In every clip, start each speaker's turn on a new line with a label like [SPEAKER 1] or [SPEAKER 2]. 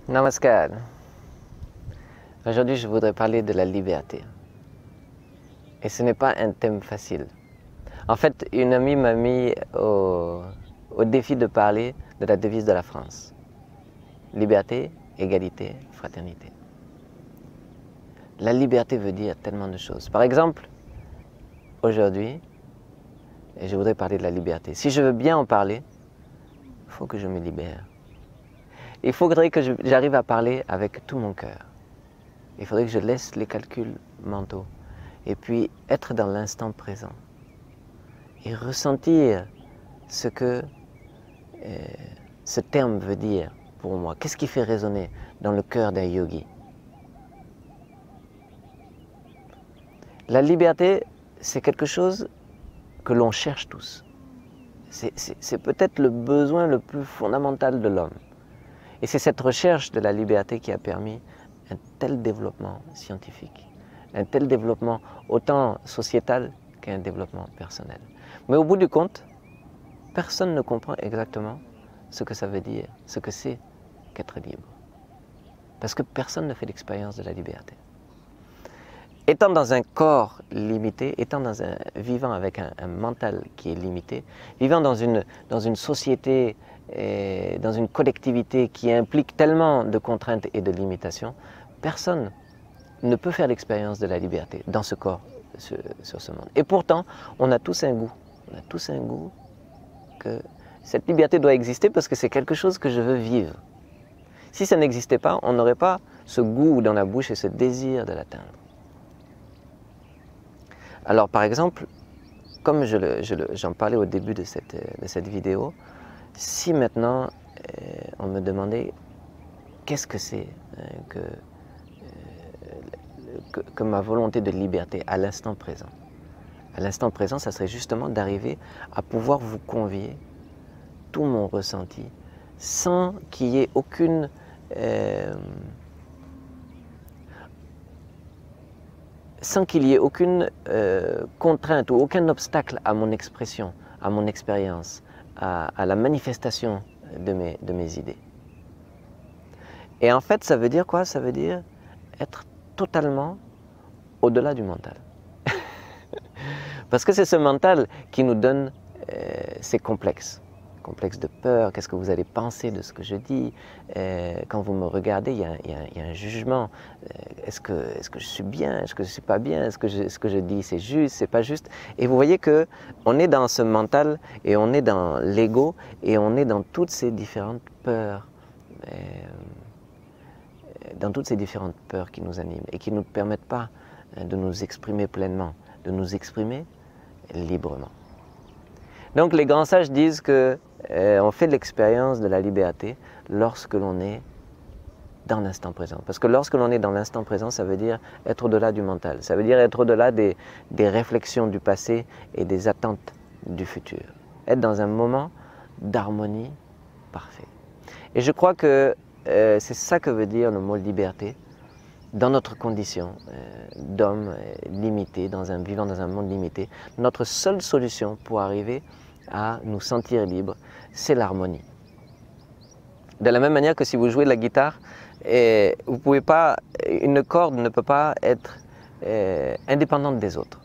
[SPEAKER 1] Namaskar. Aujourd'hui, je voudrais parler de la liberté. Et ce n'est pas un thème facile. En fait, une amie m'a mis au défi de parler de la devise de la France. Liberté, égalité, fraternité. La liberté veut dire tellement de choses. Par exemple, aujourd'hui, je voudrais parler de la liberté. Si je veux bien en parler, il faut que je me libère. Il faudrait que j'arrive à parler avec tout mon cœur. Il faudrait que je laisse les calculs mentaux et puis être dans l'instant présent et ressentir ce que ce terme veut dire pour moi. Qu'est-ce qui fait résonner dans le cœur d'un yogi? La liberté, c'est quelque chose que l'on cherche tous. C'est peut-être le besoin le plus fondamental de l'homme. Et c'est cette recherche de la liberté qui a permis un tel développement scientifique, un tel développement autant sociétal qu'un développement personnel. Mais au bout du compte, personne ne comprend exactement ce que ça veut dire, ce que c'est qu'être libre. Parce que personne ne fait l'expérience de la liberté. Étant dans un corps limité, vivant avec un mental qui est limité, vivant dans une société et dans une collectivité qui implique tellement de contraintes et de limitations, personne ne peut faire l'expérience de la liberté dans ce corps, sur ce monde. Et pourtant, on a tous un goût. On a tous un goût que cette liberté doit exister parce que c'est quelque chose que je veux vivre. Si ça n'existait pas, on n'aurait pas ce goût dans la bouche et ce désir de l'atteindre. Alors par exemple, comme j'en parlais au début de cette vidéo, si maintenant on me demandait qu'est-ce que c'est que ma volonté de liberté à l'instant présent. À l'instant présent, ça serait justement d'arriver à pouvoir vous convier tout mon ressenti sans qu'il y ait aucune contrainte ou aucun obstacle à mon expression, à mon expérience, à la manifestation de mes idées. Et en fait, ça veut dire quoi? Ça veut dire être totalement au-delà du mental. Parce que c'est ce mental qui nous donne ces complexes. Complexe de peur, qu'est-ce que vous allez penser de ce que je dis? Quand vous me regardez, il y a un jugement. Est-ce que je suis bien? Est-ce que je ne suis pas bien? Est-ce que ce que je dis c'est juste? C'est pas juste? Et vous voyez qu'on est dans ce mental et on est dans l'ego et on est dans toutes ces différentes peurs. Dans toutes ces différentes peurs qui nous animent et qui ne nous permettent pas de nous exprimer pleinement, de nous exprimer librement. Donc les grands sages disent qu'on fait l'expérience de la liberté lorsque l'on est dans l'instant présent. Parce que lorsque l'on est dans l'instant présent, ça veut dire être au-delà du mental. Ça veut dire être au-delà des réflexions du passé et des attentes du futur. Être dans un moment d'harmonie parfait. Et je crois que c'est ça que veut dire le mot liberté dans notre condition d'homme limité, vivant dans un monde limité. Notre seule solution pour arriver à nous sentir libres, c'est l'harmonie. De la même manière que si vous jouez de la guitare, vous pouvez pas, une corde ne peut pas être indépendante des autres.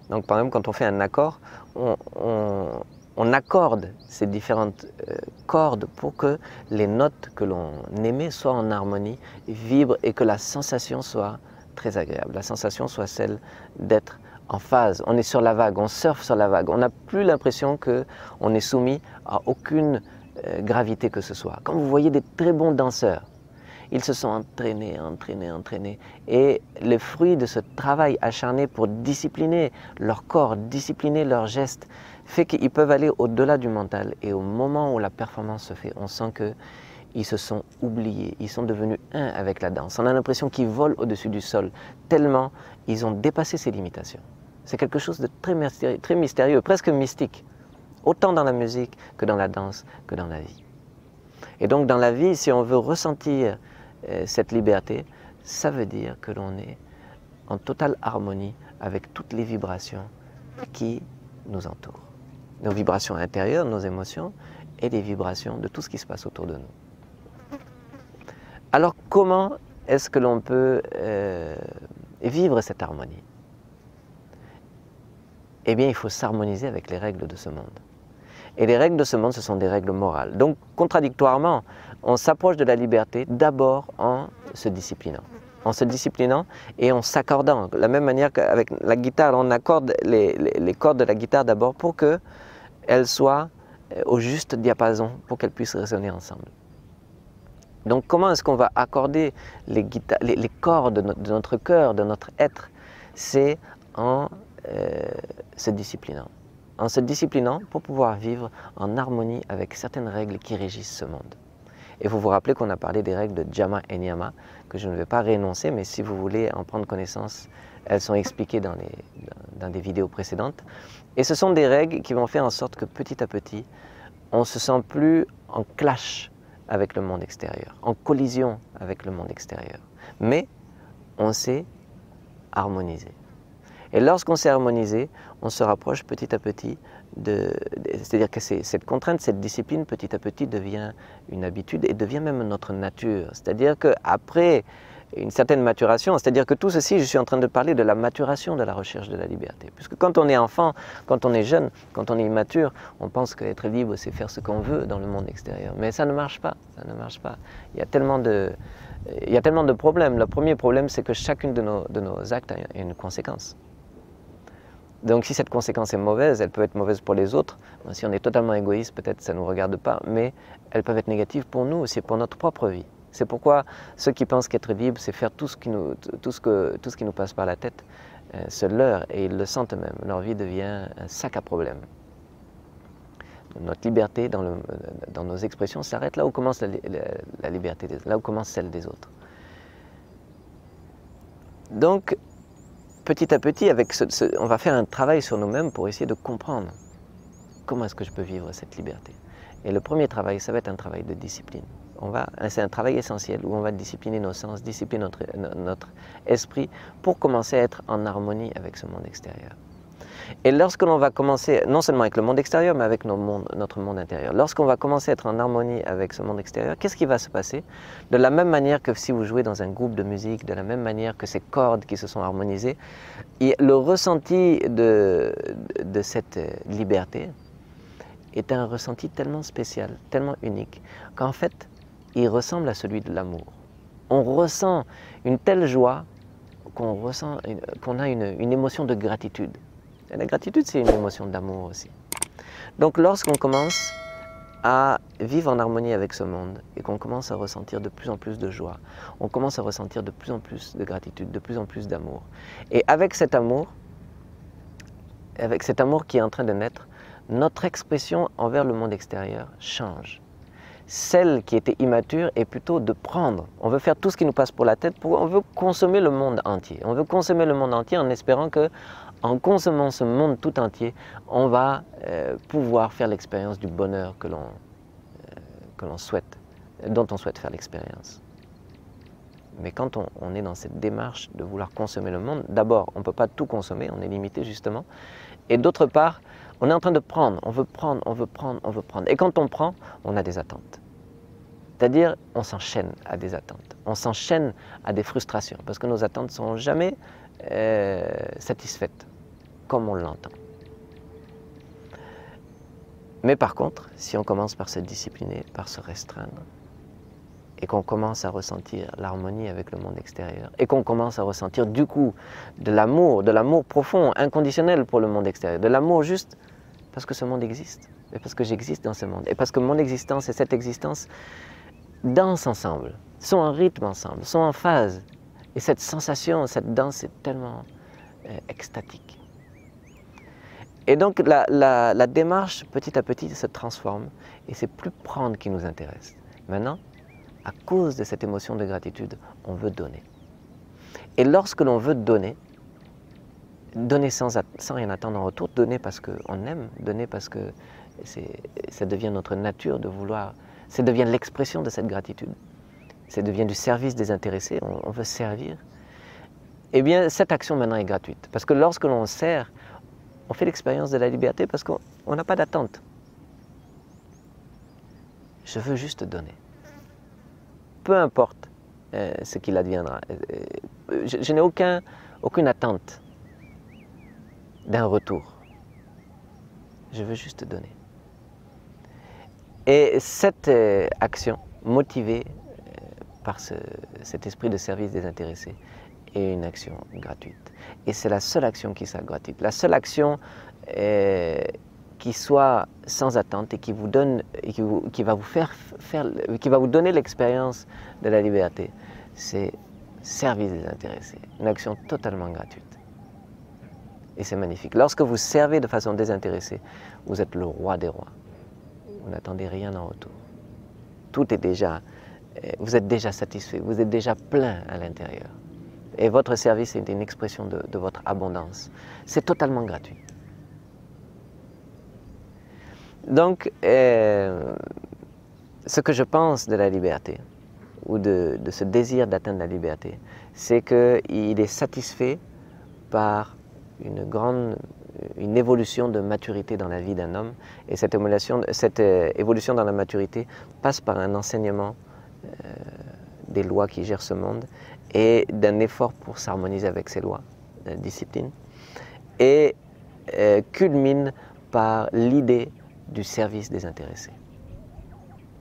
[SPEAKER 1] Donc par exemple, quand on fait un accord, on accorde ces différentes cordes pour que les notes que l'on émet soient en harmonie, vibrent et que la sensation soit très agréable. La sensation soit celle d'être en phase. On est sur la vague, on surfe sur la vague. On n'a plus l'impression qu'on est soumis à aucune gravité que ce soit. Quand vous voyez des très bons danseurs, ils se sont entraînés. Et le fruit de ce travail acharné pour discipliner leur corps, discipliner leurs gestes, fait qu'ils peuvent aller au-delà du mental. Et au moment où la performance se fait, on sent qu'ils se sont oubliés, ils sont devenus un avec la danse. On a l'impression qu'ils volent au-dessus du sol, tellement ils ont dépassé ces limitations. C'est quelque chose de très mystérieux, presque mystique, autant dans la musique que dans la danse, que dans la vie. Et donc dans la vie, si on veut ressentir cette liberté, ça veut dire que l'on est en totale harmonie avec toutes les vibrations qui nous entourent. Nos vibrations intérieures, nos émotions et les vibrations de tout ce qui se passe autour de nous. Alors comment est-ce que l'on peut vivre cette harmonie? Eh bien, il faut s'harmoniser avec les règles de ce monde. Et les règles de ce monde, ce sont des règles morales. Donc, contradictoirement, on s'approche de la liberté d'abord en se disciplinant. En se disciplinant et en s'accordant. De la même manière qu'avec la guitare, on accorde les cordes de la guitare d'abord pour qu'elles soient au juste diapason, pour qu'elles puissent résonner ensemble. Donc comment est-ce qu'on va accorder les cordes de notre cœur, de notre être? C'est en se disciplinant. En se disciplinant pour pouvoir vivre en harmonie avec certaines règles qui régissent ce monde. Et vous vous rappelez qu'on a parlé des règles de Jama et Niyama, que je ne vais pas réénoncer, mais si vous voulez en prendre connaissance, elles sont expliquées dans des vidéos précédentes. Et ce sont des règles qui vont faire en sorte que petit à petit, on ne se sent plus en clash avec le monde extérieur, en collision avec le monde extérieur. Mais on s'est harmonisé. Et lorsqu'on s'est harmonisé, on se rapproche petit à petit c'est-à-dire que cette contrainte, cette discipline, petit à petit devient une habitude et devient même notre nature. C'est-à-dire qu'après une certaine maturation, c'est-à-dire que tout ceci, je suis en train de parler de la maturation de la recherche de la liberté. Puisque quand on est enfant, quand on est jeune, quand on est immature, on pense qu'être libre, c'est faire ce qu'on veut dans le monde extérieur. Mais ça ne marche pas, ça ne marche pas. Il y a tellement de problèmes. Le premier problème, c'est que chacune de nos actes a une conséquence. Donc si cette conséquence est mauvaise, elle peut être mauvaise pour les autres. Si on est totalement égoïste, peut-être ça ne nous regarde pas, mais elles peuvent être négatives pour nous aussi, pour notre propre vie. C'est pourquoi ceux qui pensent qu'être libre, c'est faire tout ce qui nous passe par la tête, se leurrent et ils le sentent eux-mêmes. Leur vie devient un sac à problèmes. Notre liberté dans nos expressions s'arrête là où commence la liberté, là où commence celle des autres. Donc, petit à petit, on va faire un travail sur nous-mêmes pour essayer de comprendre comment est-ce que je peux vivre cette liberté. Et le premier travail, ça va être un travail de discipline. C'est un travail essentiel où on va discipliner nos sens, discipliner notre esprit pour commencer à être en harmonie avec ce monde extérieur. Et lorsque l'on va commencer, non seulement avec le monde extérieur, mais avec notre monde intérieur, lorsqu'on va commencer à être en harmonie avec ce monde extérieur, qu'est-ce qui va se passer? De la même manière que si vous jouez dans un groupe de musique, de la même manière que ces cordes qui se sont harmonisées, le ressenti de cette liberté est un ressenti tellement spécial, tellement unique, qu'en fait, il ressemble à celui de l'amour. On ressent une telle joie qu'on a une émotion de gratitude. Et la gratitude, c'est une émotion d'amour aussi. Donc lorsqu'on commence à vivre en harmonie avec ce monde et qu'on commence à ressentir de plus en plus de joie, on commence à ressentir de plus en plus de gratitude, de plus en plus d'amour. Et avec cet amour qui est en train de naître, notre expression envers le monde extérieur change. Celle qui était immature est plutôt de prendre. On veut faire tout ce qui nous passe pour la tête, on veut consommer le monde entier. On veut consommer le monde entier en espérant que, en consommant ce monde tout entier, on va pouvoir faire l'expérience du bonheur dont on souhaite faire l'expérience. Mais quand on est dans cette démarche de vouloir consommer le monde, d'abord, on ne peut pas tout consommer, on est limité justement. Et d'autre part, on est en train de prendre, on veut prendre, on veut prendre, on veut prendre. Et quand on prend, on a des attentes. C'est-à-dire, on s'enchaîne à des attentes. On s'enchaîne à des frustrations, parce que nos attentes ne sont jamais satisfaites, comme on l'entend. Mais par contre, si on commence par se discipliner, par se restreindre, et qu'on commence à ressentir l'harmonie avec le monde extérieur, et qu'on commence à ressentir du coup de l'amour profond, inconditionnel pour le monde extérieur, de l'amour juste parce que ce monde existe, et parce que j'existe dans ce monde, et parce que mon existence et cette existence dansent ensemble, sont en rythme ensemble, sont en phase, et cette sensation, cette danse est tellement extatique. Et donc la démarche petit à petit se transforme, et c'est plus prendre qui nous intéresse. Maintenant, à cause de cette émotion de gratitude, on veut donner. Et lorsque l'on veut donner sans rien attendre en retour, donner parce qu'on aime, donner parce que ça devient notre nature de vouloir, ça devient l'expression de cette gratitude, ça devient du service désintéressé, on veut servir, eh bien cette action maintenant est gratuite. Parce que lorsque l'on sert, on fait l'expérience de la liberté parce qu'on n'a pas d'attente. Je veux juste donner. Peu importe ce qu'il adviendra. Je n'ai aucune attente d'un retour. Je veux juste donner. Et cette action, motivée par cet esprit de service désintéressé, est une action gratuite. Et c'est la seule action qui soit gratuite. La seule action qui soit sans attente et qui vous donne, et qui va vous donner l'expérience de la liberté, c'est service désintéressé, une action totalement gratuite. Et c'est magnifique. Lorsque vous servez de façon désintéressée, vous êtes le roi des rois. Vous n'attendez rien en retour. Tout est déjà, vous êtes déjà satisfait, vous êtes déjà plein à l'intérieur. Et votre service est une expression de votre abondance. C'est totalement gratuit. Donc, ce que je pense de la liberté, ou de ce désir d'atteindre la liberté, c'est qu'il est satisfait par une évolution de maturité dans la vie d'un homme. Et cette évolution dans la maturité passe par un enseignement des lois qui gèrent ce monde et d'un effort pour s'harmoniser avec ces lois, de discipline, et culmine par l'idée du service désintéressé.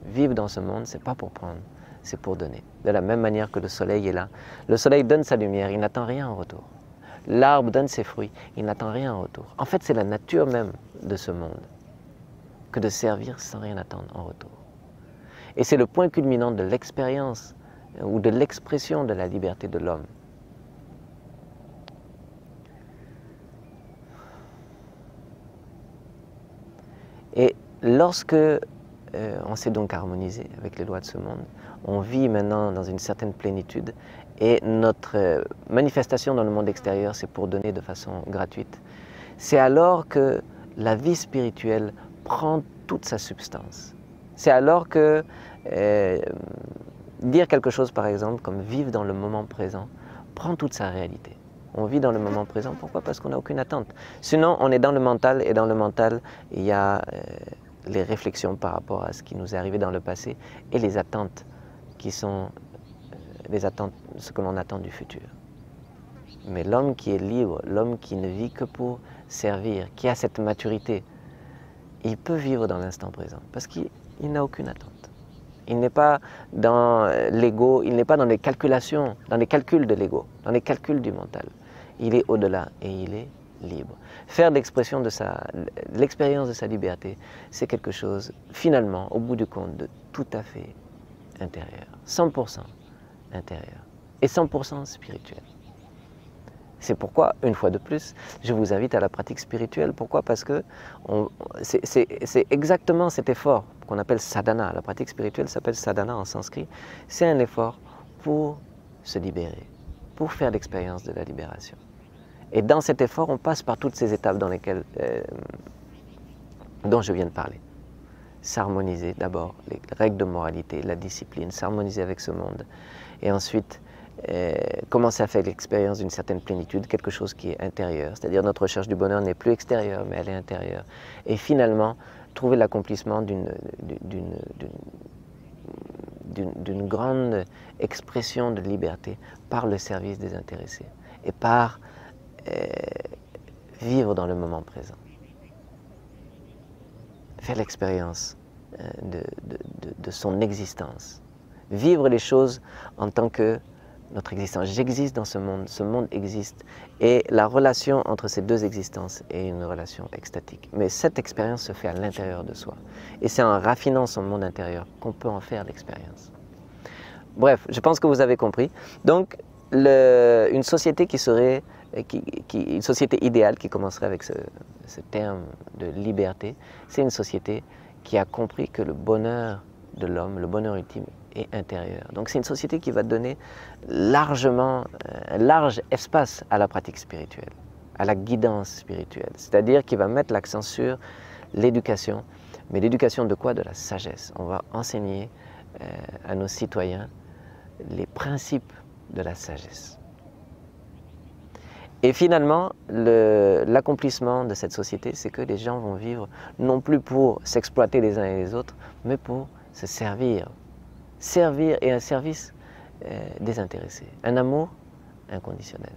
[SPEAKER 1] Vivre dans ce monde, ce n'est pas pour prendre, c'est pour donner. De la même manière que le soleil est là. Le soleil donne sa lumière, il n'attend rien en retour. L'arbre donne ses fruits, il n'attend rien en retour. En fait, c'est la nature même de ce monde que de servir sans rien attendre en retour. Et c'est le point culminant de l'expérience ou de l'expression de la liberté de l'homme. Et lorsque on s'est donc harmonisé avec les lois de ce monde, on vit maintenant dans une certaine plénitude et notre manifestation dans le monde extérieur, c'est pour donner de façon gratuite. C'est alors que la vie spirituelle prend toute sa substance. C'est alors que dire quelque chose, par exemple, comme vivre dans le moment présent, prend toute sa réalité. On vit dans le moment présent, pourquoi? Parce qu'on n'a aucune attente. Sinon, on est dans le mental, et dans le mental, il y a les réflexions par rapport à ce qui nous est arrivé dans le passé et les attentes qui sont ce que l'on attend du futur. Mais l'homme qui est libre, l'homme qui ne vit que pour servir, qui a cette maturité, il peut vivre dans l'instant présent parce qu'il n'a aucune attente. Il n'est pas dans l'ego, il n'est pas dans les calculations, dans les calculs de l'ego, dans les calculs du mental. Il est au-delà et il est libre. Faire l'expression de l'expérience de sa liberté, c'est quelque chose, finalement, au bout du compte, de tout à fait intérieur, 100% intérieur et 100% spirituel. C'est pourquoi, une fois de plus, je vous invite à la pratique spirituelle. Pourquoi? Parce que c'est exactement cet effort qu'on appelle sadhana. La pratique spirituelle s'appelle sadhana en sanskrit. C'est un effort pour se libérer, pour faire l'expérience de la libération. Et dans cet effort, on passe par toutes ces étapes dont je viens de parler. S'harmoniser d'abord, les règles de moralité, la discipline, s'harmoniser avec ce monde. Et ensuite, commencer à faire l'expérience d'une certaine plénitude, quelque chose qui est intérieur. C'est-à-dire notre recherche du bonheur n'est plus extérieure, mais elle est intérieure. Et finalement, trouver l'accomplissement d'une grande expression de liberté par le service désintéressé et par vivre dans le moment présent. Faire l'expérience de son existence. Vivre les choses en tant que notre existence. J'existe dans ce monde existe. Et la relation entre ces deux existences est une relation extatique. Mais cette expérience se fait à l'intérieur de soi. Et c'est en raffinant son monde intérieur qu'on peut en faire l'expérience. Bref, je pense que vous avez compris. Donc, une société une société idéale qui commencerait avec ce terme de liberté, c'est une société qui a compris que le bonheur de l'homme, le bonheur ultime, est intérieur. Donc c'est une société qui va donner un large espace à la pratique spirituelle, à la guidance spirituelle, c'est-à-dire qui va mettre l'accent sur l'éducation. Mais l'éducation de quoi? De la sagesse. On va enseigner à nos citoyens les principes de la sagesse. Et finalement, l'accomplissement de cette société, c'est que les gens vont vivre non plus pour s'exploiter les uns et les autres, mais pour se servir. Servir et un service désintéressé, un amour inconditionnel.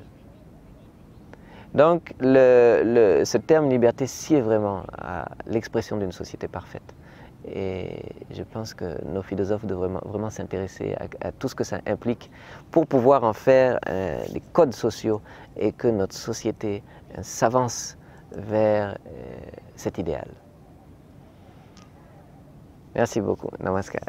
[SPEAKER 1] Donc ce terme liberté sied vraiment à l'expression d'une société parfaite. Et je pense que nos philosophes devraient vraiment s'intéresser à tout ce que ça implique pour pouvoir en faire des codes sociaux et que notre société s'avance vers cet idéal. Merci beaucoup. Namaskar.